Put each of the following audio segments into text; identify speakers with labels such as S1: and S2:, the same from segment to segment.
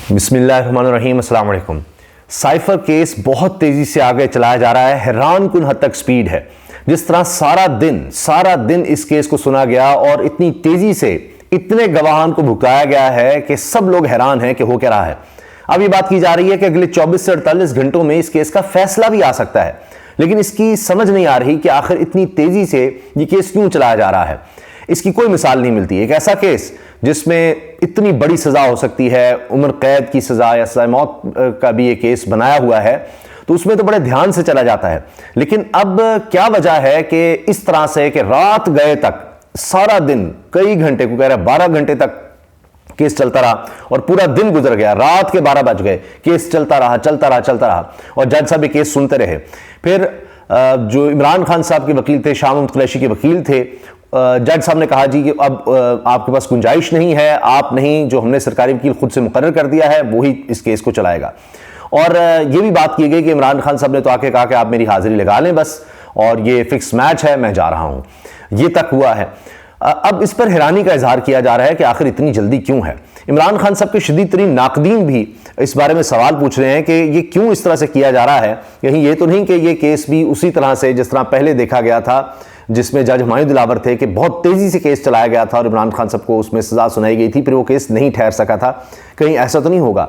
S1: बिस्मिल्लाहिर्रहमानिर्रहीम, अस्सलाम वालेकुम। साइफर केस बहुत तेजी से आगे चलाया जा रहा है, हैरान कुन हद तक स्पीड है। जिस तरह सारा दिन इस केस को सुना गया और इतनी तेजी से इतने गवाहान को भुगताया गया है कि सब लोग हैरान हैं कि हो क्या रहा है। अब ये बात की जा रही है कि अगले 24 से 48 घंटों में इस केस का फैसला भी आ सकता है, लेकिन इसकी समझ नहीं आ रही कि आखिर इतनी तेजी से ये केस क्यों चलाया जा रहा है। इसकी कोई मिसाल नहीं मिलती। एक ऐसा केस जिसमें इतनी बड़ी सजा हो सकती है, उम्र कैद की सजा या सजा मौत का भी ये केस बनाया हुआ है, तो उसमें तो बड़े ध्यान से चला जाता है। लेकिन अब क्या वजह है कि इस तरह से कि रात गए तक सारा दिन, कई घंटे को कह रहा है 12 घंटे तक केस चलता रहा और पूरा दिन गुजर गया, रात के 12 बज गए, केस चलता रहा और जज साहब ये केस सुनते रहे। फिर जो इमरान खान साहब के वकील थे, शाह महमूद कुरैशी के वकील थे, जज साहब ने कहा जी कि अब आपके पास गुंजाइश नहीं है, आप नहीं, जो हमने सरकारी वकील खुद से मुकर्रर कर दिया है वही इस केस को चलाएगा। और ये भी बात की गई कि इमरान खान साहब ने तो आके कहा कि आप मेरी हाजिरी लगा लें बस, और ये फिक्स मैच है, मैं जा रहा हूं। ये तक हुआ है। अब इस पर हैरानी का इजहार किया जा रहा है कि आखिर इतनी जल्दी क्यों है। इमरान खान साहब के शदीद तरीन नाकदीन भी इस बारे में सवाल पूछ रहे हैं कि ये क्यों इस तरह से किया जा रहा है। कहीं ये तो नहीं कि ये केस भी उसी तरह से जिस तरह पहले देखा गया था, जिसमें जज हुमायूं दिलावर थे, कि बहुत तेजी से केस चलाया गया था और इमरान खान साहब को उसमें सजा सुनाई गई थी, फिर वो केस नहीं ठहर सका था। कहीं ऐसा तो नहीं होगा।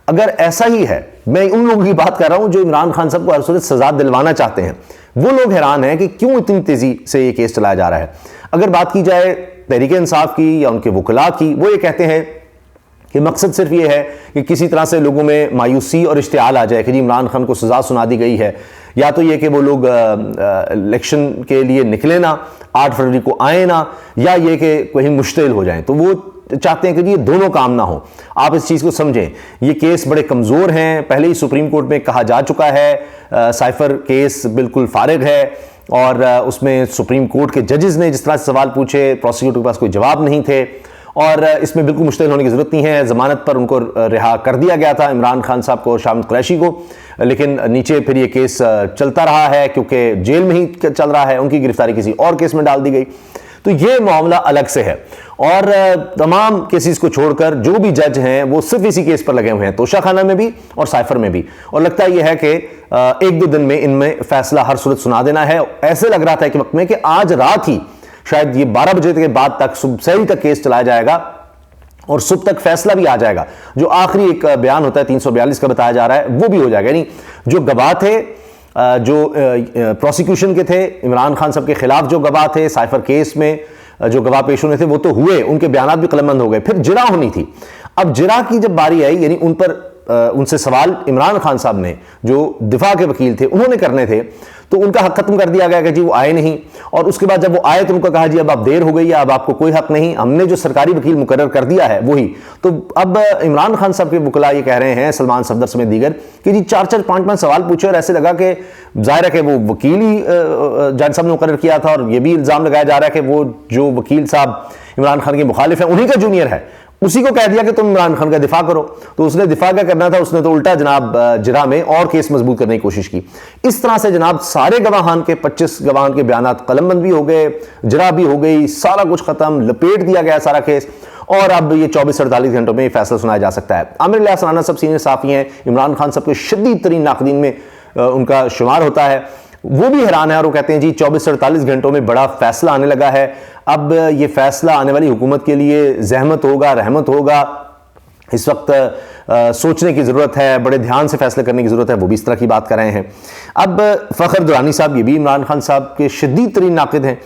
S1: अगर ऐसा ही है, मैं उन लोगों की बात कर रहा हूं जो इमरान खान साहब को हर सूरत सजा दिलवाना चाहते हैं, वो लोग हैरान हैं कि क्यों इतनी तेजी से ये केस चलाया जा रहा है। अगर बात की जाए तहरीक इंसाफ की या उनके वकला की, वो ये कहते हैं कि मकसद सिर्फ ये है कि किसी तरह से लोगों में मायूसी और इश्तियाल आ जाए कि जी इमरान खान को सजा सुना दी गई है, या तो ये कि वो लोग इलेक्शन के लिए निकले ना, 8 फरवरी को आए ना, या ये कि कहीं मुश्तिल हो जाए। तो वो चाहते हैं कि जी ये दोनों काम ना हो। आप इस चीज़ को समझें, ये केस बड़े कमज़ोर हैं। पहले ही सुप्रीम कोर्ट में कहा जा चुका है साइफर केस बिल्कुल फारिग है, और उसमें सुप्रीम कोर्ट के जजेस ने जिस तरह से सवाल पूछे, प्रोसिक्यूटर के पास कोई जवाब नहीं थे, और इसमें बिल्कुल मुश्तिल होने की ज़रूरत नहीं है। ज़मानत पर उनको रिहा कर दिया गया था, इमरान खान साहब को, शाह महमूद कुरैशी को, लेकिन नीचे फिर ये केस चलता रहा है क्योंकि जेल में ही चल रहा है, उनकी गिरफ्तारी किसी और केस में डाल दी गई। तो ये मामला अलग से है। और तमाम केसेस को छोड़कर जो भी जज हैं वो सिर्फ इसी केस पर लगे हुए हैं, तोशा खाना में भी और साइफर में भी। और लगता यह है कि 1-2 दिन में इनमें फैसला हर सूरत सुना देना है। ऐसे लग रहा था कि वक्त में कि आज रात ही शायद ये 12 बजे के बाद तक, सुबह तक केस चलाया जाएगा और सुबह तक फैसला भी आ जाएगा। जो आखिरी एक बयान होता है 342 का बताया जा रहा है, वो भी हो जाएगा। यानी जो गवाह थे, जो प्रोसिक्यूशन के थे, इमरान खान साहब के खिलाफ जो गवाह थे साइफर केस में, जो गवाह पेश होने थे वो तो हुए, उनके बयान भी कलमबंद हो गए। फिर जिरा होनी थी। अब जिरा की जब बारी आई, यानी उन पर उनसे सवाल इमरान खान साहब ने, जो दिफा के वकील थे, उन्होंने करने थे, तो उनका हक खत्म कर दिया गया कि जी वो आए नहीं। और उसके बाद जब वो आए तो उनको कहा जी अब आप देर हो गई है, अब आपको कोई हक नहीं, हमने जो सरकारी वकील मुकर्रर कर दिया है वही। तो अब इमरान खान साहब के वकला ये कह रहे हैं, सलमान सफदर समेत दीगर, कि जी 4-4, 5-5 सवाल पूछे और ऐसे लगा कि जाहिर है कि वो वकील ही जज साहब ने मुकर्रर किया था। और ये भी इल्ज़ाम लगाया जा रहा है कि वो जो वकील साहब इमरान खान के मुखालिफ है, उन्हीं का जूनियर है, उसी को कह दिया कि तुम इमरान खान का दिफा करो। तो उसने दिफा क्या करना था, उसने तो उल्टा जनाब जिरा में और केस मजबूत करने की कोशिश की। इस तरह से जनाब सारे गवाहान के 25 गवाहान के बयानात कलमबंद भी हो गए, जिरा भी हो गई, सारा कुछ खत्म, लपेट दिया गया सारा केस। और अब ये 24 से 48 घंटों में फैसला सुनाया जा सकता है। आमिर इलियास राना सब सीनियर साफी हैं, इमरान खान साहब के शदीद तरीन नाकदीन में उनका शुमार होता है। वो भी हैरान है और वो कहते हैं जी 24 से 48 घंटों में बड़ा फैसला आने लगा है। अब ये फैसला आने वाली हुकूमत के लिए जहमत होगा, रहमत होगा। इस वक्त सोचने की ज़रूरत है, बड़े ध्यान से फैसले करने की ज़रूरत है। वो भी इस तरह की बात कर रहे हैं। अब फ़खर दुरानी साहब, ये भी इमरान खान साहब के शदीद तरीन नाक़िद हैं,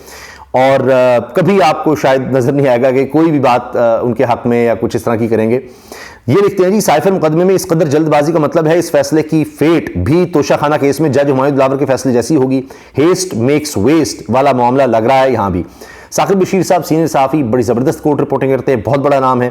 S1: और कभी आपको शायद नज़र नहीं आएगा कि कोई भी बात उनके हक़ में या कुछ इस तरह की करेंगे। ये लिखते हैं जी साइफर मुकदमे में इस कदर जल्दबाजी का मतलब है इस फैसले की फेट भी तोशा खाना केस में जज हुमायूं दिलावर के फैसले जैसी होगी। हेस्ट मेक्स वेस्ट वाला मामला लग रहा है यहाँ भी। साकिब बशीर साहब सीनियर साफ़ी, बड़ी ज़बरदस्त कोर्ट रिपोर्टिंग करते हैं, बहुत बड़ा नाम है,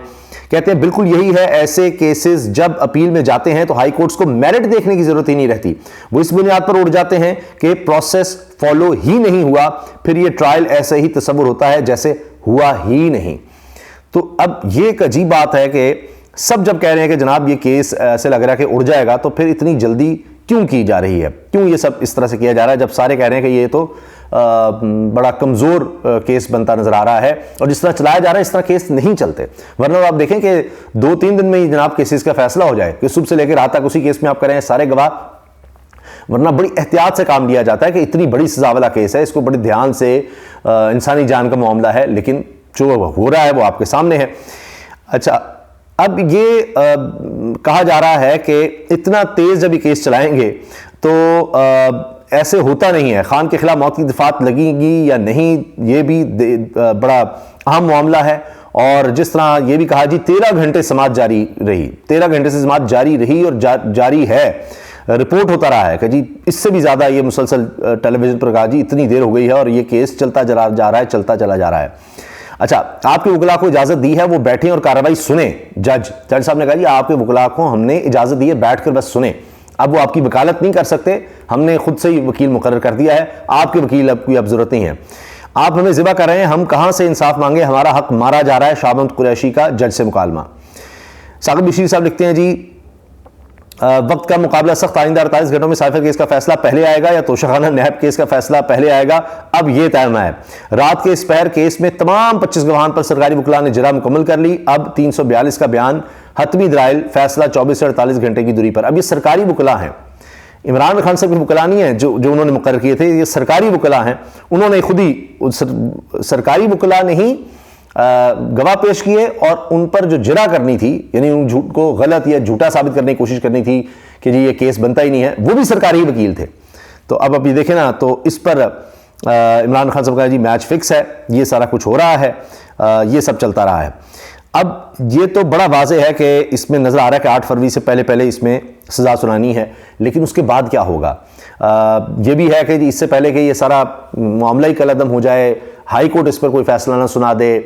S1: कहते हैं बिल्कुल यही है। ऐसे केसेस जब अपील में जाते हैं तो हाई कोर्ट्स को मेरिट देखने की ज़रूरत ही नहीं रहती, वो इस बुनियाद पर उड़ जाते हैं कि प्रोसेस फॉलो ही नहीं हुआ, फिर ये ट्रायल ऐसे ही तस्वुर होता है जैसे हुआ ही नहीं। तो अब ये एक अजीब बात है कि सब जब कह रहे हैं कि जनाब ये केस ऐसे लग रहा है कि उड़ जाएगा, तो फिर इतनी जल्दी क्यों की जा रही है, क्यों ये सब इस तरह से किया जा रहा है, जब सारे कह रहे हैं कि ये तो बड़ा कमज़ोर केस बनता नज़र आ रहा है, और जिस तरह चलाया जा रहा है इस तरह केस नहीं चलते। वरना आप देखें कि 2-3 दिन में ही जनाब केसेस का फैसला हो जाए कि सुबह से लेकर रात तक उसी केस में आप करें सारे गवाह, वरना बड़ी एहतियात से काम लिया जाता है कि इतनी बड़ी सजा वाला केस है, इसको बड़े ध्यान से, इंसानी जान का मामला है, लेकिन जो हो रहा है वो आपके सामने है। अच्छा, अब ये कहा जा रहा है कि इतना तेज जब ये केस चलाएंगे तो ऐसे होता नहीं है, खान के खिलाफ मौत की दफात लगेगी या नहीं, ये भी बड़ा अहम मामला है। और जिस तरह ये भी कहा जी 13 घंटे समाअत जारी रही, 13 घंटे से समाअत जारी रही और जारी है, रिपोर्ट होता रहा है कि जी इससे भी ज़्यादा ये मुसलसल टेलीविज़न पर कहा जी इतनी देर हो गई है और ये केस चलता जा रहा है, चलता चला जा रहा है। अच्छा, आपके वकला को इजाज़त दी है वो बैठें और कार्रवाई सुने। जज साहब ने कहा जी आपके वकला को हमने इजाज़त दी है बैठ कर बस सुने, अब वो आपकी वकालत नहीं कर सकते, हमने खुद से ही वकील मुकर्रर कर दिया है, आपके वकील अब की अब ज़रूरत नहीं है, आप हमें ज़िबा कर रहे हैं, हम कहाँ से इंसाफ मांगे, हमारा हक मारा जा रहा है। शाह महमूद कुरैशी का जज से मुकालमा। साकिब बशीर साहब लिखते हैं जी वक्त का मुकाबला सख्त, आइंदा 48 घंटों में साइफर केस का फैसला पहले आएगा या तोशाखाना नैब केस का फैसला पहले आएगा, अब यह तय है। रात के इस पहर केस में तमाम 25 गवाहान पर सरकारी वकला ने जरा मुकम्मल कर ली। अब 342 का बयान, हतमी दलाइल, फैसला 24 से 48 घंटे की दूरी पर। अब ये सरकारी वकला हैं, इमरान खान साहब के वकला नहीं है जो उन्होंने मुकर्रर किए थे, ये सरकारी वकला हैं, उन्होंने खुद ही सरकारी वकला ने ही गवाह पेश किए और उन पर जो जरा करनी थी, यानी उन झूठ को गलत या झूठा साबित करने की कोशिश करनी थी कि जी ये केस बनता ही नहीं है, वो भी सरकारी वकील थे। तो अब ये देखें ना, तो इस पर इमरान खान साहब का जी मैच फिक्स है, ये सारा कुछ हो रहा है, ये सब चलता रहा है। अब ये तो बड़ा वाज़े है कि इसमें नज़र आ रहा है कि 8 फरवरी से पहले इसमें सज़ा सुनानी है, लेकिन उसके बाद क्या होगा? ये भी है कि इससे पहले कि ये सारा मामला ही कलअदम हो जाए, हाई कोर्ट इस पर कोई फैसला ना सुना दे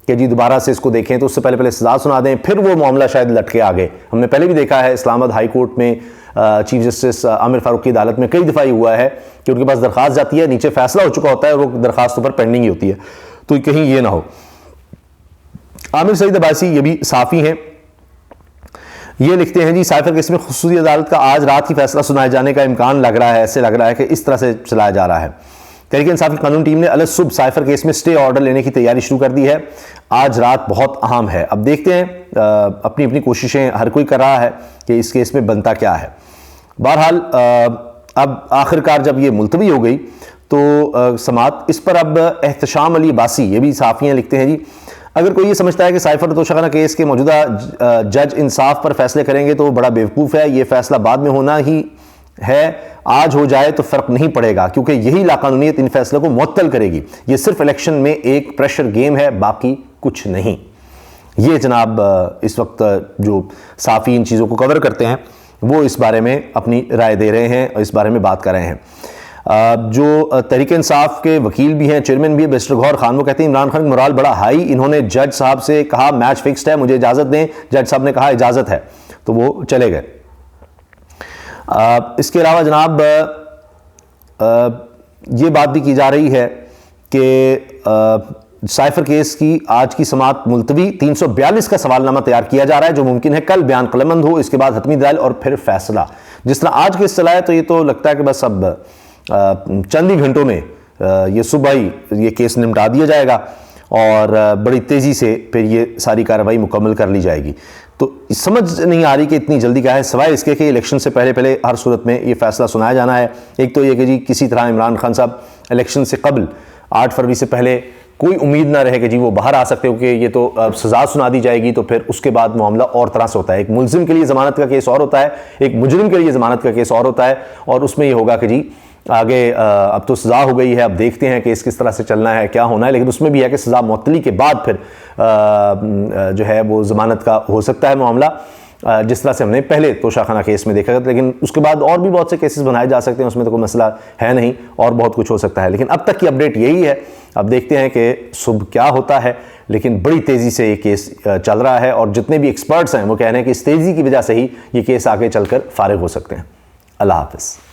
S1: कि जी दोबारा से इसको देखें, तो उससे पहले सज़ा सुना दें, फिर वो मामला शायद लटके आगे। हमने पहले भी देखा है इस्लामाबाद हाई कोर्ट में चीफ जस्टिस आमिर फारूक की अदालत में कई दफ़ा ही हुआ है कि उनके पास दरख्वास्त जाती है, नीचे फैसला हो चुका होता है और वो दरख्वास्त पर पेंडिंग ही होती है, तो कहीं ये ना हो। आमिर सईद अब्बासी ये भी साफ़ी हैं, ये लिखते हैं जी साइफर केस में खुसूसी अदालत का आज रात ही फैसला सुनाए जाने का इम्कान लग रहा है, ऐसे लग रहा है कि इस तरह से चलाया जा रहा है। तहरीक इंसाफ की कानून टीम ने अलग सुबह साइफर केस में स्टे ऑर्डर लेने की तैयारी शुरू कर दी है। आज रात बहुत अहम है, अब देखते हैं, अपनी अपनी कोशिशें हर कोई कर रहा है कि इस केस में बनता क्या है। बहरहाल अब आखिरकार जब ये मुलतवी हो गई तो समाअत इस पर अब एहतशाम अली अब्बासी ये भी साफ़ियाँ लिखते हैं जी अगर कोई ये समझता है कि साइफर तोशाखाना केस के मौजूदा जज इंसाफ पर फैसले करेंगे तो वो बड़ा बेवकूफ़ है, ये फैसला बाद में होना ही है, आज हो जाए तो फ़र्क नहीं पड़ेगा क्योंकि यही लाकानूनियत इन फैसलों को मुअत्तल करेगी। ये सिर्फ इलेक्शन में एक प्रेशर गेम है, बाकी कुछ नहीं। ये जनाब इस वक्त जो साफ़ी इन चीज़ों को कवर करते हैं वो इस बारे में अपनी राय दे रहे हैं और इस बारे में बात कर रहे हैं। जो तहरीक इंसाफ के वकील भी हैं, चेयरमैन भी है मिस्टर गौहर खान, वो कहते हैं इमरान खान का मोराल बड़ा हाई, इन्होंने जज साहब से कहा मैच फिक्स्ड है, मुझे इजाज़त दें, जज साहब ने कहा इजाज़त है, तो वो चले गए। इसके अलावा जनाब ये बात भी की जा रही है कि साइफर केस की आज की समाअत मुलतवी, 342 का सवालनामा तैयार किया जा रहा है जो मुमकिन है कल बयान कलमंद हो, इसके बाद हतमी दलाइल और फिर फैसला। जिस तरह आज केस चला है तो ये तो लगता है कि बस अब चंद ही घंटों में ये सुबह ही ये केस निपटा दिया जाएगा और बड़ी तेज़ी से फिर ये सारी कार्रवाई मुकम्मल कर ली जाएगी। तो समझ नहीं आ रही कि इतनी जल्दी क्या है, सिवाय इसके कि इलेक्शन से पहले हर सूरत में ये फैसला सुनाया जाना है। एक तो ये कि जी किसी तरह इमरान खान साहब इलेक्शन से कबल 8 फरवरी से पहले कोई उम्मीद ना रहे कि जी वो बाहर आ सकते हो कि ये तो सज़ा सुना दी जाएगी, तो फिर उसके बाद मामला और तरह से होता है। एक मुलजिम के लिए ज़मानत का केस और होता है, एक मुजरिम के लिए ज़मानत का केस और होता है, और उसमें ये होगा कि जी आगे अब तो सज़ा हो गई है, अब देखते हैं कि किस तरह से चलना है, क्या होना है, लेकिन उसमें भी है कि सज़ा मुअत्तली के बाद फिर जो है वो ज़मानत का हो सकता है मामला, जिस तरह से हमने पहले तोशाखाना केस में देखा था। लेकिन उसके बाद और भी बहुत से केसेस बनाए जा सकते हैं, उसमें तो कोई मसला है नहीं, और बहुत कुछ हो सकता है। लेकिन अब तक की अपडेट यही है, अब देखते हैं कि सुबह क्या होता है। लेकिन बड़ी तेज़ी से ये केस चल रहा है और जितने भी एक्सपर्ट्स हैं वो कह रहे हैं कि इस तेज़ी की वजह से ही ये केस आगे चलकर फारिग हो सकते हैं। अल्लाह हाफ़िज़।